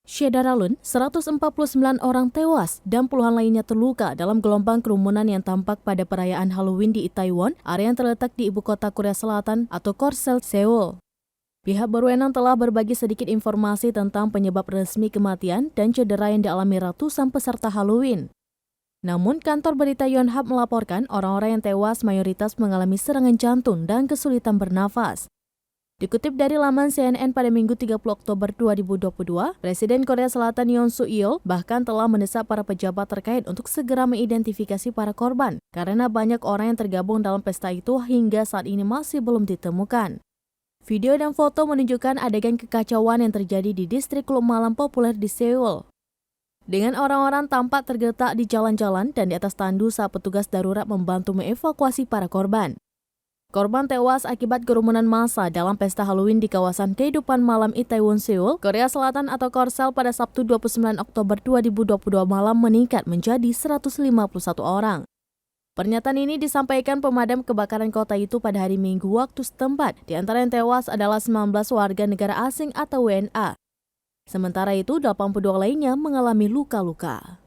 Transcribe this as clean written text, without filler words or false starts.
Syedaralun, 149 orang tewas dan puluhan lainnya terluka dalam gelombang kerumunan yang tampak pada perayaan Halloween di Itaewon, area yang terletak di ibu kota Korea Selatan atau Korsel, Seoul. Pihak berwenang telah berbagi sedikit informasi tentang penyebab resmi kematian dan cedera yang dialami ratusan peserta Halloween. Namun, kantor berita Yonhap melaporkan orang-orang yang tewas mayoritas mengalami serangan jantung dan kesulitan bernafas. Dikutip dari laman CNN pada Minggu 30 Oktober 2022, Presiden Korea Selatan Yoon Suk Yeol bahkan telah mendesak para pejabat terkait untuk segera mengidentifikasi para korban, karena banyak orang yang tergabung dalam pesta itu hingga saat ini masih belum ditemukan. Video dan foto menunjukkan adegan kekacauan yang terjadi di distrik klub malam populer di Seoul. Dengan orang-orang tampak tergeletak di jalan-jalan dan di atas tandu saat petugas darurat membantu mengevakuasi para korban. Korban tewas akibat kerumunan massa dalam pesta Halloween di kawasan kehidupan malam Itaewon, Seoul, Korea Selatan atau Korsel pada Sabtu 29 Oktober 2022 malam meningkat menjadi 151 orang. Pernyataan ini disampaikan pemadam kebakaran kota itu pada hari Minggu waktu setempat. Di antara yang tewas adalah 19 warga negara asing atau WNA. Sementara itu, 82 lainnya mengalami luka-luka.